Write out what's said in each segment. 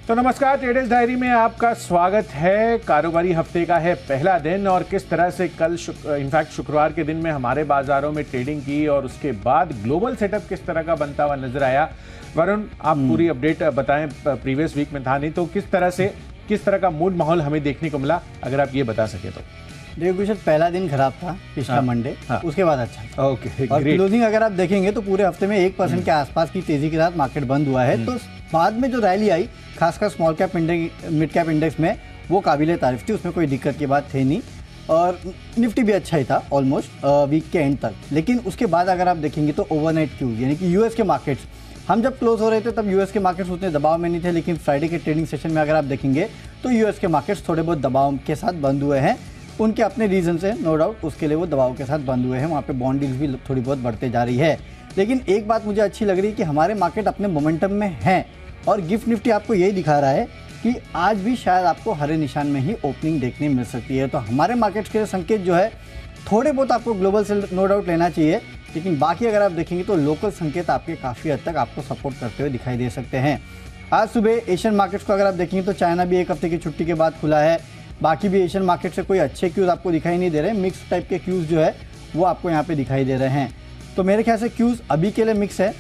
तो नमस्कार, traders diary में आपका स्वागत है। कारोबारी हफ्ते का है पहला दिन और किस तरह से कल इनफैक्ट शुक्रवार के दिन में हमारे बाजारों में ट्रेडिंग की और उसके बाद ग्लोबल सेटअप किस तरह का बनता हुआ नजर आया। वरुण, आप पूरी अपडेट बताएं, प्रीवियस वीक में था नहीं तो किस तरह का मूड माहौल हमें देखने को मिला, अगर आप ये बता सके तो। देखो कुछ पहला दिन खराब था पिछला मंडे, उसके बाद अच्छा था। ओके, और क्लोजिंग अगर आप देखेंगे तो पूरे हफ्ते में 1% के आसपास की तेजी के साथ मार्केट बंद हुआ है। तो बाद में जो रैली आई खासकर small cap index, mid cap index में, वो काबिले तारीफ थी, उसमें कोई दिक्कत की बात थी नहीं। और निफ्टी भी अच्छा ही था ऑलमोस्ट वीक के एंड तक। लेकिन उसके बाद अगर आप देखेंगे तो ओवरनाइट क्यूज यानी कि यूएस के मार्केट्स, हम जब क्लोज हो रहे थे तब यूएस के मार्केट्स उतने दबाव में नहीं थे, लेकिन फ्राइडे के ट्रेडिंग सेशन में अगर आप देखेंगे तो यूएस के मार्केट्स थोड़े बहुत दबाव के साथ बंद हुए हैं। उनके अपने रीजन से नो डाउट, उसके लिए वो दबाव के साथ बंद हुए हैं। वहाँ पे बॉन्ड डील्स भी थोड़ी बहुत बढ़ते जा रही है। लेकिन एक बात मुझे अच्छी लग रही है कि हमारे मार्केट अपने मोमेंटम में हैं और गिफ्ट निफ्टी आपको यही दिखा रहा है कि आज भी शायद आपको हरे निशान में ही ओपनिंग देखने मिल सकती है। तो हमारे मार्केट्स के संकेत जो है थोड़े बहुत आपको ग्लोबल से नो डाउट लेना चाहिए, लेकिन बाकी अगर आप देखेंगे तो लोकल संकेत आपके काफ़ी हद तक आपको सपोर्ट करते हुए दिखाई दे सकते हैं। आज सुबह एशियन मार्केट्स को अगर आप देखेंगे तो चाइना भी एक हफ्ते की छुट्टी के बाद खुला है। बाकी भी एशियन मार्केट से कोई अच्छे क्यूज़ आपको दिखाई नहीं दे रहे, मिक्स टाइप के क्यूज़ जो है वो आपको यहाँ पे दिखाई दे रहे हैं। तो मेरे ख्याल से क्यूज़ अभी के लिए मिक्स है।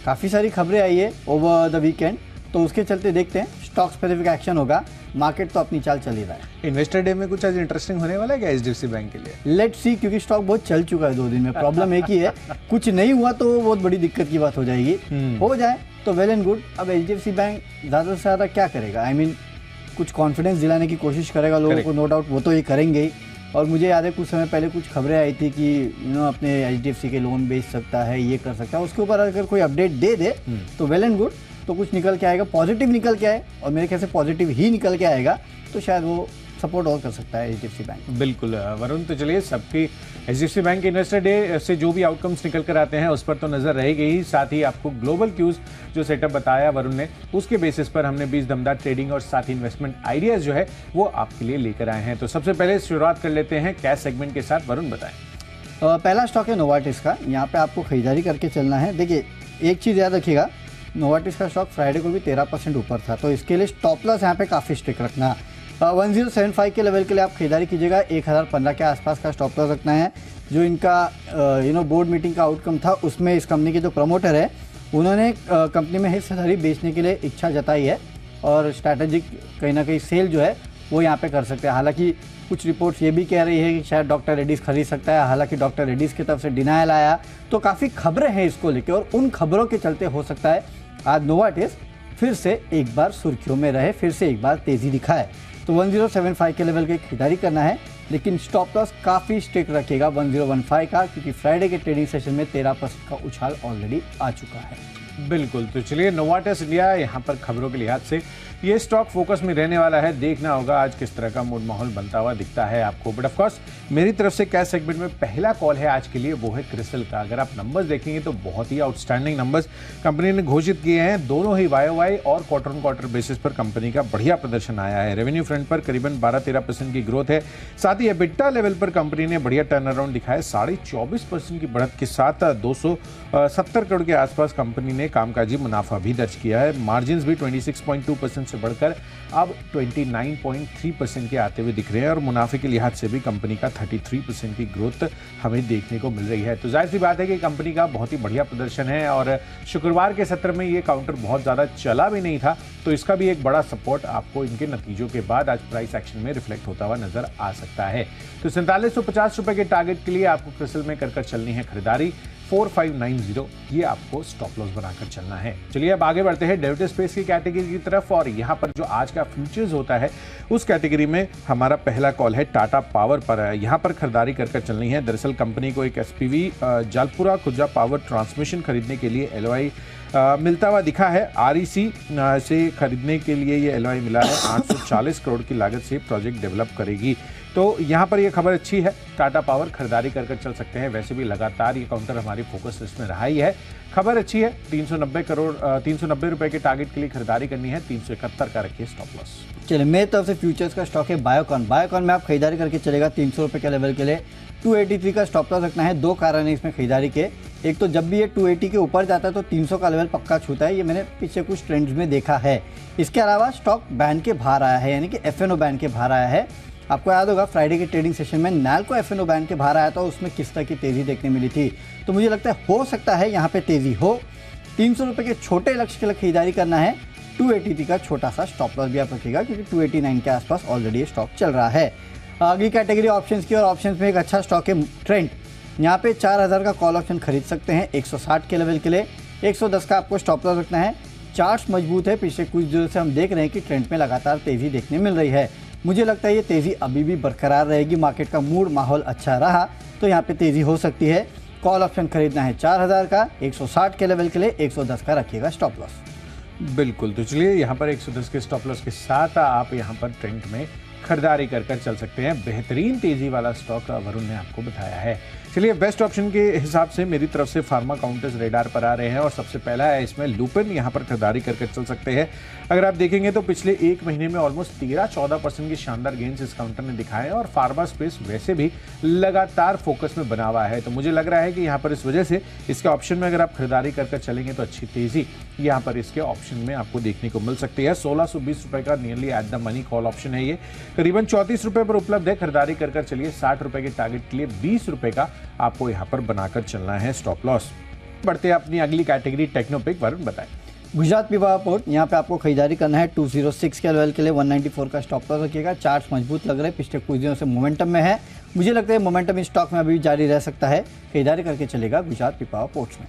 काफ़ी सारी खबरें आई है ओवर द वीकेंड, तो उसके चलते देखते हैं स्टॉक स्पेसिफिक एक्शन होगा। मार्केट तो अपनी चाल चल ही रहा है। इन्वेस्टर डे में कुछ आज इंटरेस्टिंग होने वाला है क्या एचडीएफसी बैंक के लिए? लेट्स सी, क्योंकि स्टॉक बहुत चल चुका है 2 दिन में। प्रॉब्लम एक ही है, कुछ नहीं हुआ तो वो बहुत बड़ी दिक्कत की बात हो जाएगी। हो जाए तो वेल एंड गुड। अब एचडीएफसी बैंक ज़्यादा से ज़्यादा क्या करेगा? आई मीन कुछ कॉन्फिडेंस दिलाने की कोशिश करेगा लोगों को, नो डाउट वो तो ये करेंगे ही। और मुझे याद है कुछ समय पहले कुछ खबरें आई थी कि अपने एचडीएफसी के लोन बेच सकता है, ये कर सकता है। उसके ऊपर अगर कोई अपडेट दे दे तो वेल एंड गुड, तो कुछ निकल के आएगा, पॉजिटिव निकल के आए, और मेरे ख्याल से पॉजिटिव ही निकल के आएगा तो शायद वो सपोर्ट और कर सकता है एचडीएफसी बैंक। बिल्कुल वरुण, तो चलिए सबकी एचडीएफसी बैंक के इन्वेस्टर डे से जो भी आउटकम्स निकल कर आते हैं उस पर तो नजर रहेगी ही, साथ ही आपको ग्लोबल क्यूज जो सेटअप बताया वरुण ने, उसके बेसिस पर हमने 20 दमदार ट्रेडिंग और साथ ही इन्वेस्टमेंट आइडियाज जो है वो आपके लिए लेकर आए हैं। तो सबसे पहले शुरुआत कर लेते हैं कैश सेगमेंट के साथ। वरुण बताएं। पहला स्टॉक है नोवार्टिस का। यहाँ पे आपको खरीदारी करके चलना है। देखिए एक चीज़ याद रखिएगा, नोवार्टिस का स्टॉक फ्राइडे को भी 13% ऊपर था, तो इसके लिए स्टॉप लॉस यहाँ पे काफ़ी स्ट्रिक्ट रखना। 1075 के लेवल के लिए आप खरीदारी कीजिएगा। 1015 के आसपास का स्टॉप लॉस रखना है। जो इनका बोर्ड मीटिंग का आउटकम था उसमें इस कंपनी के जो प्रमोटर है उन्होंने कंपनी में हिस्सेदारी बेचने के लिए इच्छा जताई है और स्ट्रैटेजिक कहीं ना कहीं सेल जो है वो यहाँ पे कर सकते हैं। हालांकि कुछ रिपोर्ट्स ये भी कह रही है कि शायद डॉक्टर रेड्डीज खरीद सकता है, हालांकि डॉक्टर रेड्डीज की तरफ से डिनायल आया। तो काफ़ी खबरें हैं इसको लेकर और उन खबरों के चलते हो सकता है आज नोवार्टिस फिर से एक बार सुर्खियों में रहे, फिर से एक बार तेज़ी दिखाए। तो 1075 के लेवल की खरीदारी करना है, लेकिन स्टॉप लॉस काफ़ी स्ट्रिक्ट रखिएगा 1015 का, क्योंकि फ्राइडे के ट्रेडिंग सेशन में 13% का उछाल ऑलरेडी आ चुका है। बिल्कुल, तो चलिए नोवार्टिस इंडिया यहाँ पर खबरों के लिहाज से ये स्टॉक फोकस में रहने वाला है। देखना होगा आज किस तरह का मूड माहौल बनता हुआ दिखता है आपको। बट ऑफ कोर्स मेरी तरफ से कैश सेगमेंट में पहला कॉल है आज के लिए, वो है क्रिसिल का। अगर आप नंबर्स देखेंगे तो बहुत ही आउटस्टैंडिंग नंबर्स कंपनी ने घोषित किए हैं। दोनों ही YOY और क्वार्टर ऑन क्वार्टर बेसिस पर कंपनी का बढ़िया प्रदर्शन आया है। रेवेन्यू फ्रंट पर करीबन 12-13% की ग्रोथ है। साथ ही एबिटा लेवल पर कंपनी ने बढ़िया टर्न अराउंड दिखाया। 24.5% की बढ़त के साथ 270 करोड़ के आसपास कंपनी ने कामकाजी मुनाफा भी दर्ज किया है। मार्जिन भी 26.2% से बढ़कर अब 29.3% के आते हुए दिख रहे हैं और मुनाफे के लिहाज से भी कंपनी का 33% की ग्रोथ हमें देखने को मिल रही है। तो जाहिर सी बात है कि कंपनी का बहुत ही बढ़िया प्रदर्शन है और शुक्रवार के सत्र में ये काउंटर बहुत ज़्यादा चला भी नहीं था, तो इसका भी एक बड़ा सपोर्ट आपको इनके नतीजों के बाद आज प्राइस एक्शन में रिफ्लेक्ट होता हुआ नजर आ सकता है। तो 4750 रुपए के टारगेट के लिए आपको क्रिसिल में कर चलनी है खरीदारी। 4590 ये आपको स्टॉप लॉस बनाकर चलना है। चलिए अब आगे बढ़ते हैं डेरिवेटिव स्पेस की कैटेगरी की तरफ और यहाँ पर जो आज का फ्यूचर्स होता है उस कैटेगरी में हमारा पहला कॉल है टाटा पावर पर। यहाँ पर खरीदारी कर चलनी है। दरअसल कंपनी को एक SPV जालपुरा खुर्जा पावर ट्रांसमिशन खरीदने के लिए LOI मिलता हुआ दिखा है। REC से खरीदने के लिए ये LOI मिला है। 840 करोड़ की लागत से प्रोजेक्ट डेवलप करेगी। तो यहाँ पर ये खबर अच्छी है, टाटा पावर खरीदारी कर चल सकते हैं। वैसे भी लगातार ये काउंटर हमारी फोकस लिस्ट में रहा ही है। खबर अच्छी है। 390 रुपए के टारगेट के लिए खरीदारी करनी है। 371 का रखिए स्टॉप लॉस। चलिए मेरी तरफ से फ्यूचर्स का स्टॉक है बायोकॉन में आप खरीदारी करके चलेगा 300 रुपए के लेवल के लिए। 283 का स्टॉप लॉस रखना है। 2 कारण है इसमें खरीदारी के। एक तो जब भी ये 280 के ऊपर जाता है तो 300 का लेवल पक्का छूता है, ये मैंने पीछे कुछ ट्रेंड्स में देखा है। इसके अलावा स्टॉक बैंड के बाहर आया है, यानी कि FNO बैंड के बाहर आया है। आपको याद होगा फ्राइडे के ट्रेडिंग सेशन में नैल्को FNO बैंड के बाहर आया था, उसमें किस तरह की तेज़ी देखने मिली थी। तो मुझे लगता है हो सकता है यहाँ पे तेज़ी हो। 300 रुपये के छोटे लक्ष्य के लिए खरीदारी करना है। 283 का छोटा सा स्टॉप लॉस भी आप रखिएगा, क्योंकि 289 के आसपास ऑलरेडी स्टॉक चल रहा है। अगली कैटेगरी ऑप्शंस की, और ऑप्शंस में एक अच्छा स्टॉक है ट्रेंड। यहाँ पे 4000 का कॉल ऑप्शन खरीद सकते हैं 160 के लेवल के लिए। 110 का आपको स्टॉप लॉस रखना है। चार्ट्स मजबूत है, पिछले कुछ दिनों से हम देख रहे हैं कि ट्रेंड में लगातार तेज़ी देखने मिल रही है। मुझे लगता है ये तेज़ी अभी भी बरकरार रहेगी। मार्केट का मूड माहौल अच्छा रहा तो यहाँ पे तेज़ी हो सकती है। कॉल ऑप्शन खरीदना है 4000 का, 160 के लेवल के लिए। 110 का रखिएगा स्टॉप लॉस। बिल्कुल, तो चलिए यहाँ पर 110 के स्टॉप लॉस के साथ आप यहाँ पर ट्रेंड में खरीदारी कर चल सकते हैं। बेहतरीन तेजी वाला स्टॉक वरुण ने आपको बताया है। चलिए, बेस्ट ऑप्शन के हिसाब से मेरी तरफ से फार्मा काउंटर्स रेडार पर आ रहे हैं और सबसे पहला है इसमें लुपिन। यहाँ पर खरीदारी कर चल सकते हैं। अगर आप देखेंगे तो पिछले एक महीने में ऑलमोस्ट 13-14% की शानदार गेंस इस काउंटर ने दिखाए और फार्मा स्पेस वैसे भी लगातार फोकस में बना हुआ है। तो मुझे लग रहा है कि यहाँ पर इस वजह से इसके ऑप्शन में अगर आप खरीदारी कर चलेंगे तो अच्छी तेजी यहाँ पर इसके ऑप्शन में आपको देखने को मिल सकती है। 1620 रुपए का nearly at the money call option है। ये करीबन 34 रुपए पर उपलब्ध है। खरीदारी कर चलिए। 60 रुपए के टारगेट के लिए 20 रुपए का आपको यहाँ पर बनाकर चलना है स्टॉप लॉस। बढ़ते हैं अपनी अगली कैटेगरी टेक्नोपिक। वरुण बताएं। गुजरात पिपावाव पोर्ट, यहाँ पे आपको खरीदारी करना है 206 के लेवल के लिए। 194 का स्टॉप लॉस रखिएगा। चार्ट्स मजबूत लग रहे हैं, पिछले कुछ दिनों से मोमेंटम में है। मुझे लगता है मोमेंटम इस स्टॉक में अभी जारी रह सकता है। खरीदारी करके चलेगा गुजरात पिपावाव पोर्ट्स में।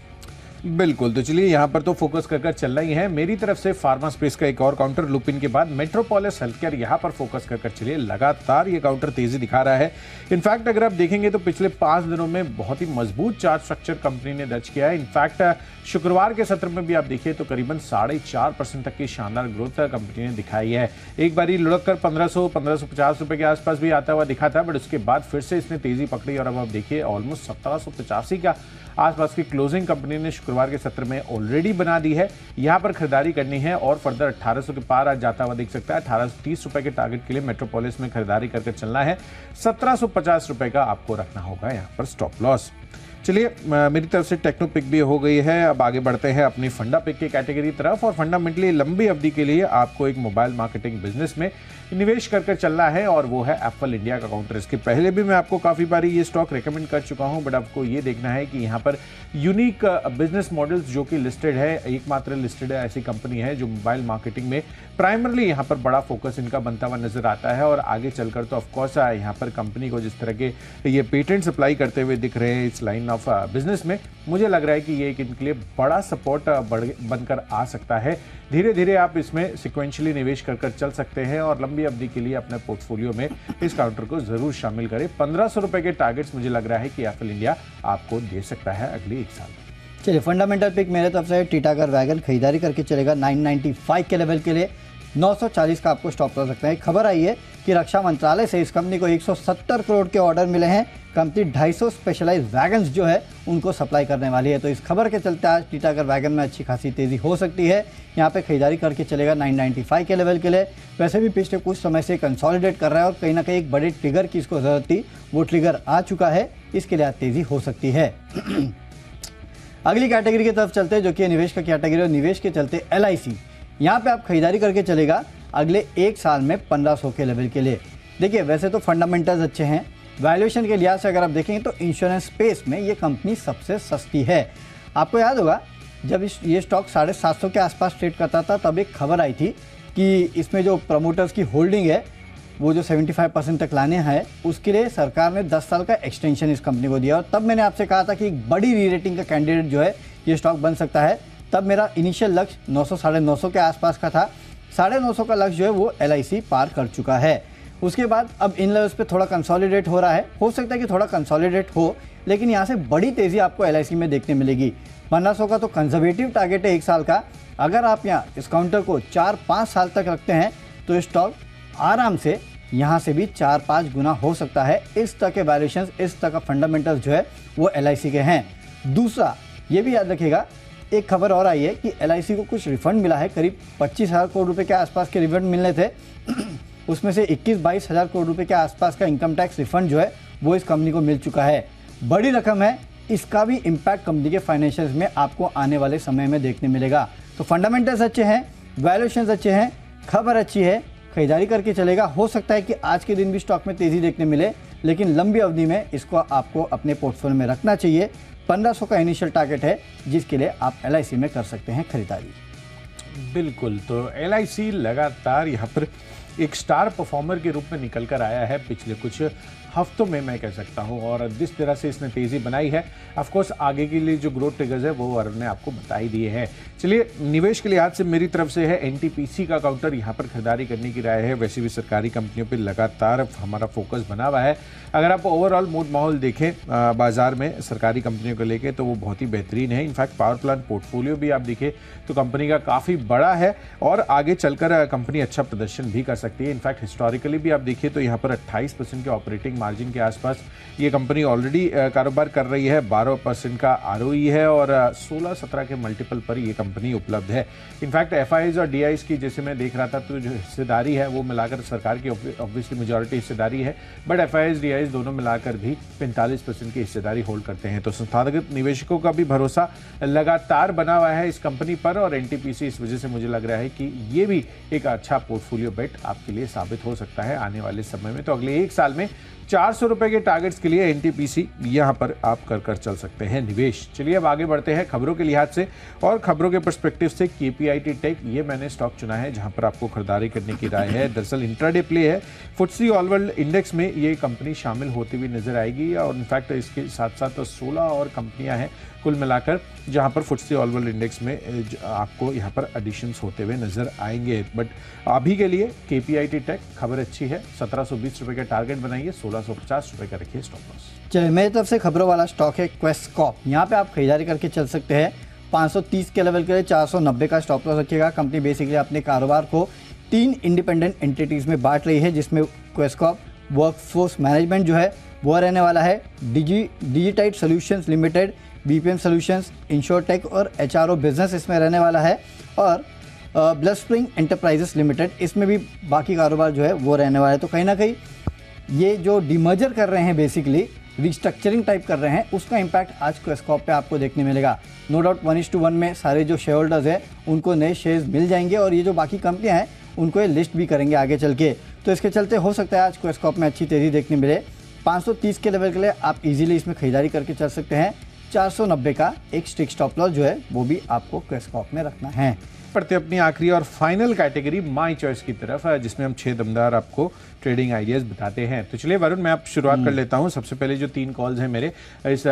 बिल्कुल, तो चलिए यहाँ पर तो फोकस कर चलना ही है। मेरी तरफ से फार्मा स्पेस का एक और काउंटर लुपिन के बाद मेट्रोपोलिस हेल्थकेयर, यहाँ पर फोकस कर चलिए। लगातार ये काउंटर तेजी दिखा रहा है। इनफैक्ट अगर आप देखेंगे तो पिछले 5 दिनों में बहुत ही मजबूत चार्ट स्ट्रक्चर कंपनी ने दर्ज किया है। इनफैक्ट शुक्रवार के सत्र में भी आप देखिए तो करीबन 4.5% तक की शानदार ग्रोथ कंपनी ने दिखाई है। एक बारी लुढ़क कर 1550 रुपए के आसपास भी आता हुआ दिखा था, बट उसके बाद फिर से इसने तेजी पकड़ी और अब आप देखिए ऑलमोस्ट 1785 का आसपास की क्लोजिंग कंपनी ने शुक्रवार के सत्र में ऑलरेडी बना दी है। यहां पर खरीदारी करनी है और फर्दर 1800 के पार आज जाता हुआ दिख सकता है। 1830 रुपए के टारगेट के लिए मेट्रोपोलिस में खरीदारी कर चलना है। 1750 रुपए का आपको रखना होगा यहां पर स्टॉप लॉस। चलिए, मेरी तरफ से टेक्नोपिक भी हो गई है। अब आगे बढ़ते हैं अपनी फंडा पिक की कैटेगरी तरफ। और फंडामेंटली लंबी अवधि के लिए आपको एक मोबाइल मार्केटिंग बिजनेस में निवेश कर चलना है और वो है एप्पल इंडिया का काउंटर। इसके पहले भी मैं आपको काफ़ी बारी ये स्टॉक रेकमेंड कर चुका हूं, बट आपको ये देखना है कि यहाँ पर यूनिक बिजनेस मॉडल्स जो कि लिस्टेड है, एकमात्र लिस्टेड ऐसी कंपनी है जो मोबाइल मार्केटिंग में प्राइमरली यहाँ पर बड़ा फोकस इनका बनता हुआ नजर आता है। और आगे चलकर तो ऑफकोर्स यहाँ पर कंपनी को जिस तरह के ये पेटेंट अप्लाई करते हुए दिख रहे हैं इस लाइन ऑफ बिजनेस में, मुझे लग रहा है कि ये एक इनके लिए बड़ा सपोर्ट बनकर आ सकता है। धीरे धीरे आप इसमें सिक्वेंशियली निवेश कर चल सकते हैं और लंबी अवधि के लिए अपने पोर्टफोलियो में इस काउंटर को जरूर शामिल करें। 1500 रुपए के टारगेट्स मुझे लग रहा है कि एप्पल इंडिया आपको दे सकता है अगले 1 साल में। चलिए, फंडामेंटल पिक मेरे तरफ से टीटागढ़ वैगन खरीदारी करके चलेगा 995 के लेवल के लिए। 940 का आपको स्टॉप लॉस रखना है। खबर आई है कि रक्षा मंत्रालय से इस कंपनी को 170 करोड़ के ऑर्डर मिले हैं। कंपनी 250 स्पेशलाइज वैगन्स जो है उनको सप्लाई करने वाली है। तो इस खबर के चलते आज टीटागढ़ वैगन में अच्छी खासी तेजी हो सकती है। यहाँ पे खरीदारी करके चलेगा 995 के लेवल के लिए। वैसे भी पिछले कुछ समय से कंसोलिडेट कर रहा है और कहीं ना कहीं एक बड़े ट्रिगर की इसको जरूरत थी, वो ट्रिगर आ चुका है। इसके लिए आज तेजी हो सकती है। अगली कैटेगरी की तरफ चलते हैं जो कि निवेश का कैटेगरी और निवेश के चलते LIC। यहाँ पे आप खरीदारी करके चलेगा अगले 1 साल में 1500 के लेवल के लिए। देखिए, वैसे तो फंडामेंटल्स अच्छे हैं। वैल्यूएशन के लिहाज से अगर आप देखेंगे तो इंश्योरेंस स्पेस में ये कंपनी सबसे सस्ती है। आपको याद होगा जब ये स्टॉक 750 के आसपास ट्रेड करता था तब एक खबर आई थी कि इसमें जो प्रमोटर्स की होल्डिंग है वो जो 75% तक लाने हैं उसके लिए सरकार ने 10 साल का एक्सटेंशन इस कंपनी को दिया। और तब मैंने आपसे कहा था कि एक बड़ी री रेटिंग का कैंडिडेट जो है ये स्टॉक बन सकता है। तब मेरा इनिशियल लक्ष्य 900 साढ़े 900 के आसपास का था। 950 का लक्ष्य जो है वो LIC पार कर चुका है। उसके बाद अब इन लेवल्स पे थोड़ा कंसोलिडेट हो रहा है। हो सकता है कि थोड़ा कंसोलिडेट हो, लेकिन यहाँ से बड़ी तेज़ी आपको LIC में देखने मिलेगी। 1500 का तो कंजर्वेटिव टारगेट है 1 साल का। अगर आप यहाँ इस काउंटर को 4-5 साल तक रखते हैं तो स्टॉक आराम से यहाँ से भी 4-5 गुना हो सकता है। इस तरह के वैल्यूएशंस, इस तरह का फंडामेंटल्स जो है वो LIC के हैं। दूसरा ये भी याद रखिएगा, एक खबर और आई है कि LIC को कुछ रिफंड मिला है। करीब 25,000 करोड़ रुपए के आसपास के रिफंड मिलने थे। उसमें से 21-22 हज़ार करोड़ रुपए के आसपास का इनकम टैक्स रिफंड जो है वो इस कंपनी को मिल चुका है। बड़ी रकम है, इसका भी इम्पैक्ट कंपनी के फाइनेंशियल्स में आपको आने वाले समय में देखने मिलेगा। तो फंडामेंटल्स अच्छे हैं, वैल्यूएशंस अच्छे हैं, खबर अच्छी है, खरीदारी करके चलेगा। हो सकता है कि आज के दिन भी स्टॉक में तेज़ी देखने मिले, लेकिन लंबी अवधि में इसको आपको अपने पोर्टफोलियो में रखना चाहिए। 1500 का इनिशियल टारगेट है, जिसके लिए आप LIC में कर सकते हैं खरीदारी। बिल्कुल, तो LIC लगातार यहाँ पर एक स्टार परफॉर्मर के रूप में निकल कर आया है पिछले कुछ हफ्तों में, मैं कह सकता हूं। और जिस तरह से इसने तेज़ी बनाई है, ऑफ कोर्स आगे के लिए जो ग्रोथ ट्रिगर्स है वो अरुण ने आपको बता ही दिए हैं। चलिए, निवेश के लिहाज से मेरी तरफ से है NTPC का काउंटर यहाँ पर खरीदारी करने की राय है। वैसे भी सरकारी कंपनियों पर लगातार हमारा फोकस बना हुआ है। अगर आप ओवरऑल मूड माहौल देखें बाजार में सरकारी कंपनियों को लेके, तो वो बहुत ही बेहतरीन है। इनफैक्ट पावर प्लांट पोर्टफोलियो भी आप देखें तो कंपनी का काफ़ी बड़ा है और आगे चलकर कंपनी अच्छा प्रदर्शन भी कर सकती है। इनफैक्ट हिस्टोरिकली भी आप देखिए तो यहाँ पर 28% के ऑपरेटिंग मार्जिन के आसपास ये कंपनी ऑलरेडी कारोबार कर रही है। 12% का ROE है और 16-17 के मल्टीपल पर ये कंपनी उपलब्ध है। इनफैक्ट FIIs और DIs की जैसे मैं देख रहा था, तो जो हिस्सेदारी है वो मिलाकर सरकार की ऑब्वियसली मेजॉरिटी हिस्सेदारी है, बट FIIs DIs दोनों मिलाकर भी 45% की हिस्सेदारी होल्ड करते हैं। तो संस्थागत निवेशकों का भी भरोसा लगातार बना हुआ है इस कंपनी पर, और NTPC इस वजह से मुझे लग रहा है कि ये भी एक अच्छा पोर्टफोलियो बेट आपके लिए साबित हो सकता है आने वाले समय में। तो अगले 1 साल में 400 रुपए के टारगेट्स के लिए NTPC यहाँ पर आप कर चल सकते हैं निवेश। चलिए अब आगे बढ़ते हैं खबरों के लिहाज से और खबरों के पर्सपेक्टिव से। KPIT टेक, ये मैंने स्टॉक चुना है जहाँ पर आपको खरीदारी करने की राय है। दरअसल इंट्राडे प्ले है। FTSE ऑल वर्ल्ड इंडेक्स में ये कंपनी शामिल होती हुई नजर आएगी और इनफैक्ट इसके साथ साथ 16 और कंपनियां हैं कुल मिलाकर, जहां पर FTSE ऑल वर्ल्ड इंडेक्स में आपको यहां पर एडिशंस होते हुए नजर आएंगे। बट अभी के लिए KPIT टेक खबर अच्छी है। 1720 रुपए का टारगेट बनाइए, 1650 रुपए का रखिए स्टॉप लॉस। चलिए, मेरी तरफ से खबरों वाला स्टॉक है क्वेस्ट कॉर्प। यहाँ पे आप खरीदारी करके चल सकते हैं। 530 के लेवल के लिए 490 का स्टॉप लॉस रखिएगा। कंपनी बेसिकली अपने कारोबार को 3 इंडिपेंडेंट एंटिटीज में बांट रही है, जिसमें क्वेस्ट कॉर्प वर्कफोर्स मैनेजमेंट जो है वो रहने वाला है, Digitide solutions limited, BPM solutions, insurtech और HRO बिजनेस इसमें रहने वाला है, और ब्लडस्प्रिंग एंटरप्राइजेस लिमिटेड, इसमें भी बाकी कारोबार जो है वो रहने वाला है। तो कहीं ना कहीं ये जो डीमर्जर कर रहे हैं, बेसिकली रिस्ट्रक्चरिंग टाइप कर रहे हैं, उसका इम्पैक्ट आज क्वेस्ट कॉर्प पे आपको देखने मिलेगा। नो डाउट 1:1 में सारे जो शेयर होल्डर्स हैं उनको नए शेयर्स मिल जाएंगे और ये जो बाकी कंपनियां हैं उनको ये लिस्ट भी करेंगे आगे चल के। तो इसके चलते हो सकता है आज क्वेस्ट कॉर्प में अच्छी तेज़ी देखने मिले। 530 के लेवल के लिए आप इजीली इसमें खरीदारी करके चल सकते हैं। 490 का एक स्ट्रिक्ट स्टॉप लॉस जो है वो भी आपको क्वेस्ट कॉर्प में रखना है। पढ़ते अपनी आखिरी और फाइनल कैटेगरी माई चॉइस की तरफ, जिसमें हम 6 दमदार आपको ट्रेडिंग आइडियाज बताते हैं। तो चलिए वरुण, मैं आप शुरुआत कर लेता हूं। सबसे पहले जो 3 कॉल्स हैं मेरे इस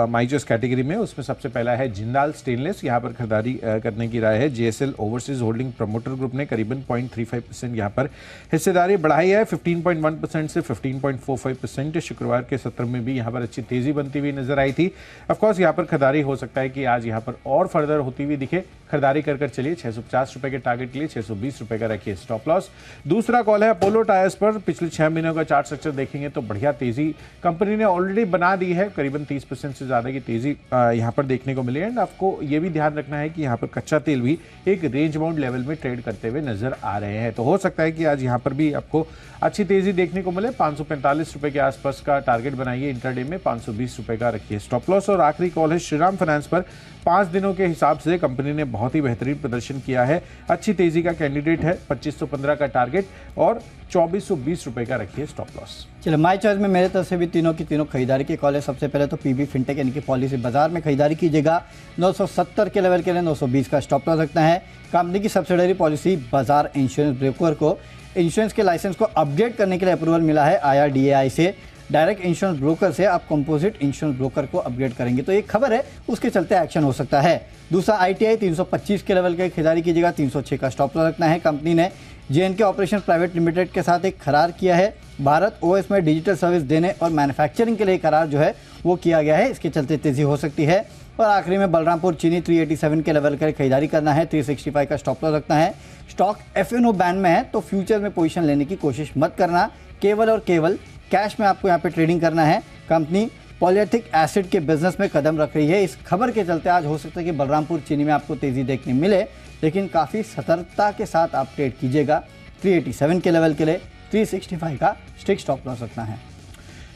माई चॉइस कैटेगरी में, उसमें सबसे पहला है जिंदाल स्टेनलेस। यहाँ पर खरीदारी करने की राय है। JSL overseas holding promoter group ने करीबन 0.35% यहाँ पर हिस्सेदारी बढ़ाई है, 15.1% से 15.45%। शुक्रवार के सत्र में भी यहाँ पर अच्छी तेजी बनती हुई नजर आई थी। ऑफकोर्स यहाँ पर खरीदारी हो सकता है कि आज यहाँ पर और फर्दर होती हुई दिखे। खरीदारी कर चलिए। 650 रुपए के टारगेट के लिए 620 रुपए का रखिए स्टॉप लॉस। दूसरा कॉल है अपोलो टायर्स पर। पिछले 6 महीनों का चार्ट स्ट्रक्चर देखेंगे तो बढ़िया तेजी कंपनी ने ऑलरेडी बना दी है। करीबन 30% से ज्यादा की तेजी यहाँ पर देखने को मिली है। एंड आपको ये भी ध्यान रखना है कि यहाँ पर कच्चा तेल भी एक रेंज बाउंड लेवल में ट्रेड करते हुए नजर आ रहे हैं। तो हो सकता है कि आज यहाँ पर भी आपको अच्छी तेजी देखने को मिले। 545 रुपए के आसपास का टारगेट बनाइए इंट्राडे में, 520 रुपए का रखिए स्टॉप लॉस। और आखिरी कॉल है श्रीराम फाइनेंस पर। 5 दिनों के हिसाब से कंपनी ने बहुत ही बेहतरीन प्रदर्शन किया है। अच्छी तेजी का कैंडिडेट है। 2515 का टारगेट और 2420 रुपए का रखिए स्टॉप लॉस। चलो, माई चॉइस में मेरे तरफ से भी तीनों की तीनों खरीदारी के कॉल है। सबसे पहले तो PB फिनटेक यानी कि पॉलिसी बाजार में खरीदारी कीजिएगा। 970 के लेवल के लिए 920 का स्टॉप लॉस रखना है। कंपनी की सब्सिडरी पॉलिसी बाजार इंश्योरेंस ब्रोकर को इंश्योरेंस के लाइसेंस को अपडेट करने के लिए अप्रूवल मिला है IRDAI से। डायरेक्ट इंश्योरेंस ब्रोकर से आप कंपोजिट इंश्योरेंस ब्रोकर को अपग्रेड करेंगे, तो एक खबर है, उसके चलते एक्शन हो सकता है। दूसरा ITI 325 के लेवल के खरीदारी कीजिएगा। 306 का स्टॉप लॉस रखना है। कंपनी ने JNK ऑपरेशन प्राइवेट लिमिटेड के साथ एक करार किया है। भारत OS में डिजिटल सर्विस देने और मैन्युफैक्चरिंग के लिए करार जो है वो किया गया है, इसके चलते तेजी हो सकती है। और आखिरी में बलरामपुर चीनी 387 के लेवल का खरीदारी करना है। 365 का स्टॉप लॉस रखना है। स्टॉक FNO बैन में है, तो फ्यूचर में पोजीशन लेने की कोशिश मत करना। केवल और केवल कैश में आपको यहाँ पे ट्रेडिंग करना है। कंपनी पॉलिएथिक एसिड के बिजनेस में कदम रख रही है। इस खबर के चलते आज हो सकता है कि बलरामपुर चीनी में आपको तेजी देखने मिले, लेकिन काफ़ी सतर्कता के साथ आप ट्रेड कीजिएगा। 387 के लेवल के लिए 365 का स्ट्रिक्ट स्टॉप लॉस रखना है।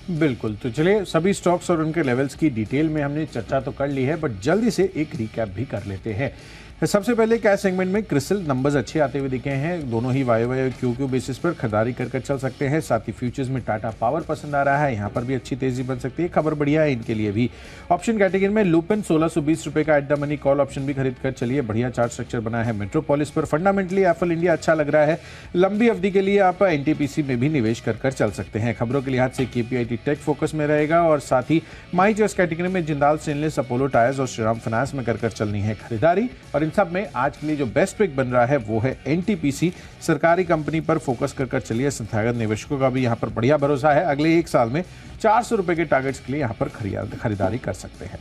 बिल्कुल, तो चलिए सभी स्टॉक्स और उनके लेवल्स की डिटेल में हमने चर्चा तो कर ली है, बट जल्दी से एक रिकैप भी कर लेते हैं। सबसे पहले कैश सेगमेंट में क्रिसिल नंबर्स अच्छे आते हुए दिखे हैं, दोनों ही वाई और क्यू बेसिस पर खरीदारी कर चल सकते हैं। साथ ही फ्यूचर्स में टाटा पावर पसंद आ रहा है, यहाँ पर भी अच्छी तेजी बन सकती है, खबर बढ़िया है इनके लिए भी। ऑप्शन कैटेगरी में लुपिन 1620 रुपए का at the money call option भी खरीद कर चलिए, बढ़िया चार्ट स्ट्रक्चर बना है। मेट्रोपोलिस पर फंडामेंटली एफएल इंडिया अच्छा लग रहा है, लंबी अवधि के लिए आप एनटीपीसी में भी निवेश कर चल सकते हैं। खबरों के लिहाज से केपीआईटी टेक फोकस में रहेगा और साथ ही माई चॉइस कैटेगरी में जिंदाल स्टेनलेस, अपोलो टायर्स और श्रीराम फाइनेंस में कर चलनी है खरीदारी। और इन सब में आज जो बेस्ट पिक बन रहा है वो है एनटीपीसी, सरकारी कंपनी पर फोकस कर चलिए। संस्थागत निवेशकों का भी यहां पर बढ़िया भरोसा है, अगले एक साल में 400 रुपए के टारगेट्स के लिए यहां पर खरीदारी कर सकते हैं।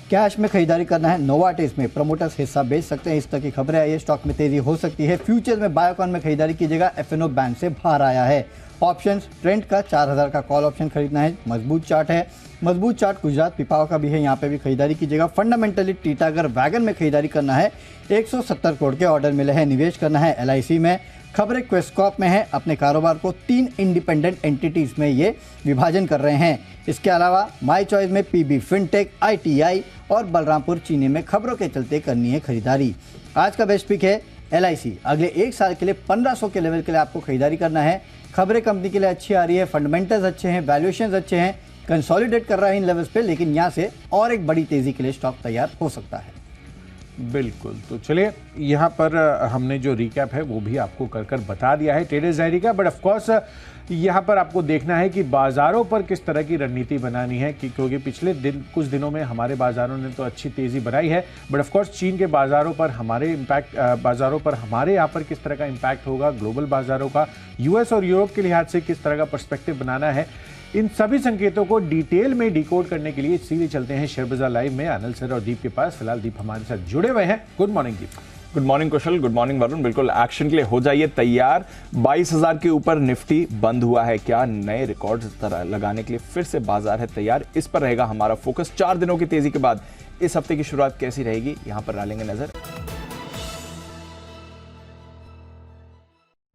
कैश में खरीदारी करना है, नोवाटेस में प्रमोटर्स हिस्सा बेच सकते हैं, इस तरह की खबरें आई है, स्टॉक में तेजी हो सकती है। फ्यूचर में बायोकॉन में खरीदारी कीजिएगा, एफएनओ बैंक से बाहर आया है। ऑप्शंस ट्रेंड का 4000 का कॉल ऑप्शन खरीदना है, मजबूत चार्ट है, मजबूत चार्ट गुजरात पिपावा का भी है, यहाँ पे भी खरीदारी कीजिएगा। फंडामेंटली टीटागर वैगन में खरीदारी करना है, 170 करोड़ के ऑर्डर मिले हैं, निवेश करना है एलआईसी में। खबरें क्वेस्कॉप में है, अपने कारोबार को 3 इंडिपेंडेंट एंटिटीज में ये विभाजन कर रहे हैं। इसके अलावा माई चॉइस में पीबी फिनटेक, आईटीआई और बलरामपुर चीनी में खबरों के चलते करनी है खरीदारी। आज का बेस्ट पिक है एलआईसी, अगले एक साल के लिए 1500 के लेवल के लिए आपको खरीदारी करना है। खबरें कंपनी के लिए अच्छी आ रही है, फंडामेंटल्स अच्छे हैं, वैल्यूएशंस अच्छे हैं, कंसोलिडेट कर रहा है इन लेवल्स पे, लेकिन यहाँ से और एक बड़ी तेजी के लिए स्टॉक तैयार हो सकता है। बिल्कुल, तो चलिए यहाँ पर हमने जो रिकैप है वो भी आपको कर बता दिया है ट्रेडर्स डायरी का, बट ऑफ कोर्स यहाँ पर आपको देखना है कि बाजारों पर किस तरह की रणनीति बनानी है, क्योंकि पिछले कुछ दिनों में हमारे बाजारों ने तो अच्छी तेजी बनाई है, बट ऑफ कोर्स चीन के बाजारों पर हमारे यहाँ पर किस तरह का इम्पैक्ट होगा, ग्लोबल बाजारों का, यूएस और यूरोप के लिहाज से किस तरह का पर्सपेक्टिव बनाना है, इन सभी संकेतों को डिटेल में डिकोड करने के लिए सीधे चलते हैं शेयर बाजार लाइव में अनिल सर और दीप के पास। फिलहाल दीप हमारे साथ जुड़े हुए हैं। गुड मॉर्निंग दीप। गुड मॉर्निंग कुशल, गुड मॉर्निंग वरुण। बिल्कुल एक्शन के लिए हो जाइए तैयार। 22,000 के ऊपर निफ्टी बंद हुआ है, क्या नए रिकॉर्ड्स लगाने के लिए फिर से बाजार है तैयार, इस पर रहेगा हमारा फोकस। 4 दिनों की तेजी के बाद इस हफ्ते की शुरुआत कैसी रहेगी, यहां पर डालेंगे नजर।